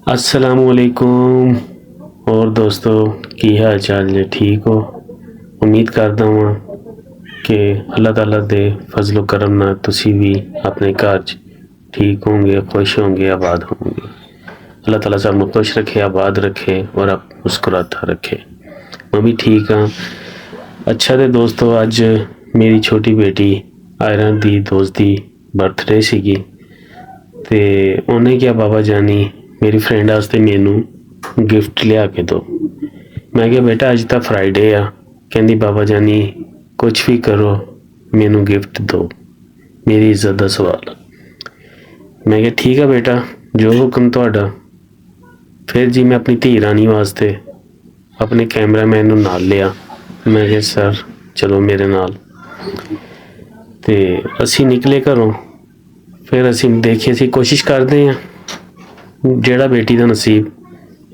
असलामुअलैकुम और दोस्तों की हाल चाल जे ठीक हो। उम्मीद करता हूँ कि अल्लाह ताला दे फजलो करम नाल तुसी भी अपने घर च ठीक होंगे, खुश होंगे, आबाद होंगे। अल्लाह ताला सबनूं खुश रखे, आबाद रखे और आप मुस्कुराता रखे। मैं भी ठीक हाँ। अच्छा तो दोस्तों अज मेरी छोटी बेटी आयरन दी दोस्त दी बर्थडे सीगी ते उन्हें क्या बाबा जानी मेरी फ्रेंड वास्ते मैनू गिफ्ट लिया के दो। मैं क्या बेटा अज तो फ्राइडे आ, कहती बाबा जानी कुछ भी करो मैनू गिफ्ट दो, मेरी इज्जत का सवाल। मैं क्या ठीक है बेटा जो हुक्म तुहाडा। फिर जी मैं अपनी धी रानी वास्ते अपने कैमरामैन नूं नाल लिया। मैं क्या सर चलो मेरे नाल ते असी निकले घरों। फिर असी देखिए असी कोशिश करते हैं जेड़ा बेटी का नसीब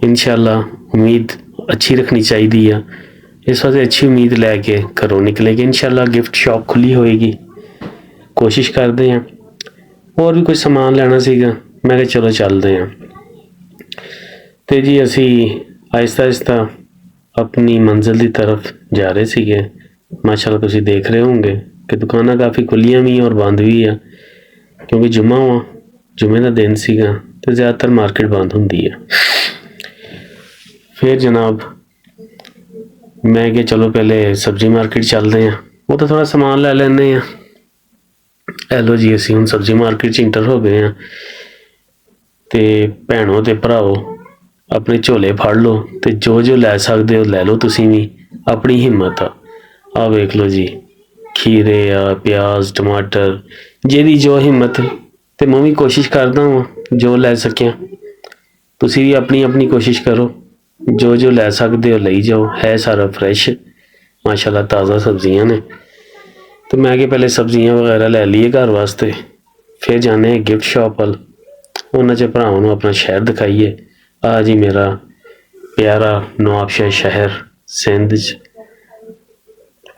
इंशाअल्लाह उम्मीद अच्छी रखनी चाहिए। इस वास्ते अच्छी उम्मीद लैके घरों निकलेगी। इंशाअल्लाह गिफ्ट शॉप खुली होएगी, कोशिश करते हैं। और भी कुछ समान लेना सीगा, मैं कहा चलो चलते हैं। तो जी असी आहिस्ता आहिस्ता अपनी मंजिल की तरफ जा रहे सीगे। माशाअल्लाह तुसीं देख रहे होंगे कि दुकानां काफ़ी खुलियां भी और बंद भी आ, क्योंकि जुम्मा वा, जुम्मे का दिन सीगा तो ज़्यादातर मार्केट बंद होंदी है। फिर जनाब मैं कि चलो पहले सब्जी मार्केट चलते हैं, वो तो थोड़ा समान लै लैने हैं। हेलो जी असी हुण सब्जी मार्केट च इंटर हो गए हैं। तो भैनों ते भराओ अपने झोले फड़ लो तो जो लै सकते हो लै लो। तुसीं भी अपनी हिम्मत आ वेख लो जी, खीरे आ, प्याज, टमाटर, जेदी जो हिम्मत। तो मैं भी कोशिश करता हूँ जो लै सकिया। तुसीं भी अपनी अपनी कोशिश करो, जो लै सकते हो लई जाओ। है सारा फ्रैश माशाल्लाह, ताज़ा सब्जियां ने। तो मैं कि पहले सब्जियां वगैरह लै लीए घर वास्ते, फिर जाने गिफ्ट शॉप वाल। उन्होंने च भरावां नूं अपना शहर दिखाइए। आ जी मेरा प्यारा नवाबशाह शहर सिंध च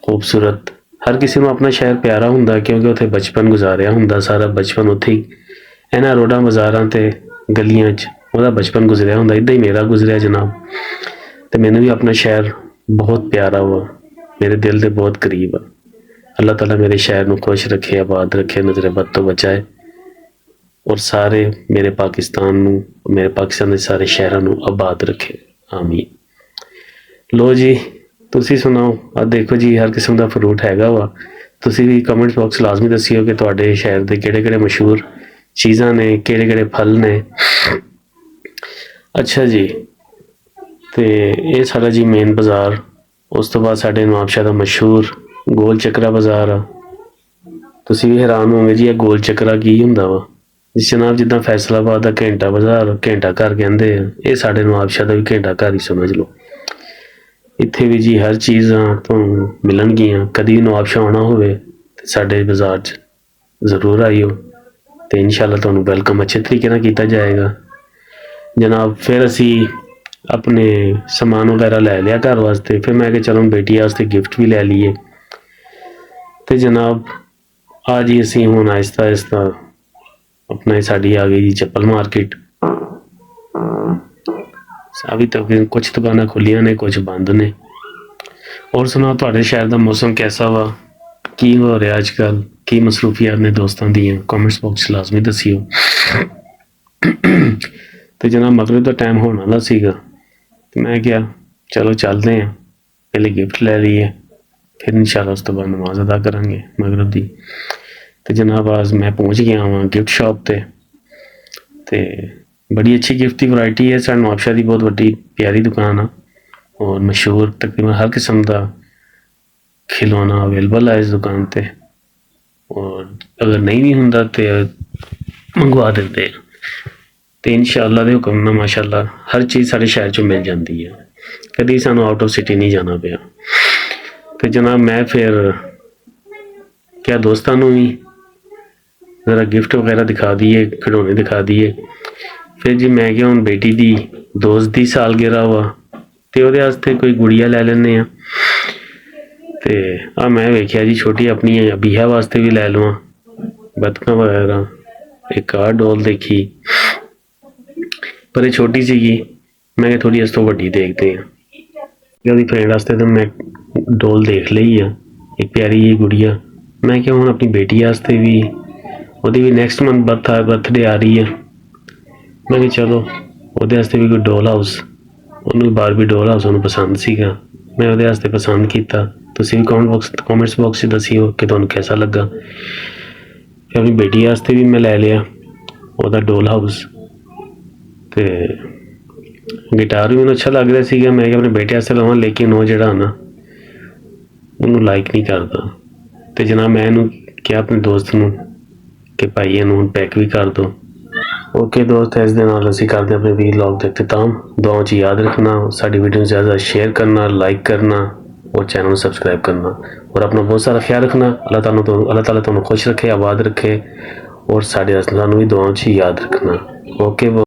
खूबसूरत। हर किसी को अपना शहर प्यारा हुंदा क्योंकि उत्थे बचपन गुजारिया हुंदा, सारा बचपन उत्थे ही इन्हां रोडां बाजारां ते गलियां च ਉਹਦਾ बचपन गुजरिया हुंदा। इदां ही मेरा गुजरिया जनाब। तो मैनू भी अपना शहर बहुत प्यारा वा, मेरे दिल के बहुत करीब आ। अल्लाह ताला मेरे शहर नूं खुश रखे, आबाद रखे, नजरे बद तो बचाए और सारे मेरे पाकिस्तान नूं, मेरे पाकिस्तान के सारे शहरों नूं आबाद रखे, आमीन। लो जी तुसी सुनाओ। आ देखो जी हर किस्म का फ्रूट हैगा वा। तुसी भी कमेंट बॉक्स लाजमी दसियो कि तुहाडे शहर के किहड़े-किहड़े मशहूर चीज़ां ने, किहड़े-किहड़े फल ने। अच्छा जी तो ये सारा जी मेन बाज़ार। उस तो बाद साढ़े नवाबशाह का मशहूर गोल चक्रा बाज़ार आ। तुसी भी हैरान होंगे जी गोल चक्रा की हुंदा वा। जनाब जिद्दां फैसलाबाद का घंटा बाज़ार, घंटा घर कहंदे आ, ये साढ़े नवाबशाह का भी घंटा घर ही समझ लो। इत्थे भी जी हर चीज़ां तुहानूं मिलणगियां। कदी भी नवाबशाह आउणा होवे ते साढ़े बाज़ार च जरूर आइयो तो इंशाअल्लाह तुहानूं वैलकम अच्छे तरीके नाल कीता जाएगा जनाब। फिर असी अपने समान वगैरह लै लिया घर वास्ते। फिर मैं चलो बेटी वास्ते गिफ्ट भी लै लीए। तो जनाब आ जी असी हुण आहिस्ता आहिस्ता अपना साड़ी आ गई जी चप्पल मार्केट। अभी तक कुछ दुकानां खुलियां ने, कुछ बंद ने। और सुनाओ तुहाडे शहर का मौसम कैसा वा, की हो रहा अजकल, की मसरूफियात ने दोस्तों दी? कमेंट्स बॉक्स लाजमी दसियो। तो जनाब मगरिब का टाइम होने वाला सीगा तो मैं क्या चलो चलते हैं, पहले गिफ्ट लै लीए फिर इंशाअल्लाह उस तो बाद नमाज अदा करांगे मगरिब दी। तो जनाब आज मैं पहुँच गया वहाँ गिफ्ट शॉप ते बड़ी अच्छी गिफ्ट की वैरायटी है। साढ़े नवाबशाह की बहुत वड्डी प्यारी दुकान आ और मशहूर तकरीबन हर किस्म का खिलौना अवेलेबल है इस दुकान पर। और अगर नहीं भी हुंदा तो मंगवा देते हैं। तो इंशाअल्लाह दे हुक्म नाल माशाअल्लाह हर चीज़ साढ़े शहर चों मिल जाती है, कभी सानूं आउट ऑफ सिटी नहीं जाना पिया। तो जनाब मैं फिर क्या दोस्तों भी ज़रा गिफ्ट वगैरह दिखा दिए, खिडौने दिखा दिए। फिर जी मैं क्या हुण बेटी दी दोस्त दी सालगिरह वा ते ओहदे वास्ते कोई गुड़िया लै लैन्ने आं। ते आ मैं वेख्या जी छोटी अपनी अबीहा वास्ते भी लै लवां बतखां वगैरह। एक आ डॉल देखी ਪਰ ਇਹ ਛੋਟੀ ਸੀਗੀ। ਮੈਂ ਕਿਹਾ ਥੋੜੀ ਇਸ ਤੋਂ ਵੱਡੀ ਦੇਖਦੇ ਹਾਂ। ਉਹਦੀ ਫਰੈਂਡ ਵਾਸਤੇ ਤਾਂ ਮੈਂ ਡੋਲ ਦੇਖ ਲਈ ਆ, ਇੱਕ ਪਿਆਰੀ ਜਿਹੀ ਗੁੜੀਆ। ਮੈਂ ਕਿਹਾ ਹੁਣ ਆਪਣੀ ਬੇਟੀ ਵਾਸਤੇ ਵੀ, ਉਹਦੀ ਵੀ ਨੈਕਸਟ ਮੰਥ ਬਰਥਡੇ ਆ ਰਹੀ ਹੈ। ਮੈਂ ਕਿਹਾ ਚਲੋ ਉਹਦੇ ਵਾਸਤੇ ਵੀ ਕੋਈ ਡੋਲ ਹਾਊਸ, ਉਹਨੂੰ ਬਾਰਬੀ ਡੋਲ ਹਾਊਸ ਉਹਨੂੰ ਪਸੰਦ ਸੀਗਾ। ਮੈਂ ਉਹਦੇ ਵਾਸਤੇ ਪਸੰਦ ਕੀਤਾ। ਤੁਸੀਂ ਵੀ ਕਮੈਂਟਸ ਬਾਕਸ 'ਚ ਦੱਸਿਓ ਕਿ ਤੁਹਾਨੂੰ ਕਿਹਦਾ ਲੱਗਾ। ਫਿਰ ਆਪਣੀ ਬੇਟੀ ਵਾਸਤੇ ਵੀ ਮੈਂ ਲੈ ਲਿਆ ਉਹਦਾ ਡੋਲ ਹਾਊਸ, ਤੇ ਗਿਟਾਰ ਵੀ ਮੈਨੂੰ ਅੱਛਾ ਲੱਗ ਰਿਹਾ ਸੀਗਾ। ਮੈਂ ਕਿਹਾ ਆਪਣੇ ਬੇਟੇ ਵਾਸਤੇ ਲਵਾਂ, ਲੇਕਿਨ ਉਹ ਜਿਹੜਾ ਨਾ ਉਹਨੂੰ ਲਾਈਕ ਨਹੀਂ ਕਰਦਾ। ਤੇ ਜਨਾਬ ਮੈਂ ਇਹਨੂੰ ਕਿਹਾ ਆਪਣੇ ਦੋਸਤ ਨੂੰ ਕਿ ਭਾਈ ਇਹਨੂੰ ਪੈਕ ਵੀ ਕਰ ਦਿਓ। ਓਕੇ ਦੋਸਤ, ਇਸ ਦੇ ਨਾਲ ਅਸੀਂ ਕਰਦੇ ਆਪਣੇ ਵਲੌਗ ਦੇ ਇਖਤਤਾਮ। ਦੁਆओं 'ਚ ਯਾਦ ਰੱਖਣਾ, ਸਾਡੀ ਵੀਡੀਓ ਨੂੰ ਜ਼ਿਆਦਾ ਸ਼ੇਅਰ ਕਰਨਾ, ਲਾਈਕ ਕਰਨਾ और चैनल को सब्सक्राइब करना, और अपना बहुत सारा ख्याल रखना। अल्लाह ताला तुहानू खुश रखे, आबाद रखे, और साढ़े सानू भी दुआओं 'ਚ याद रखना। ओके।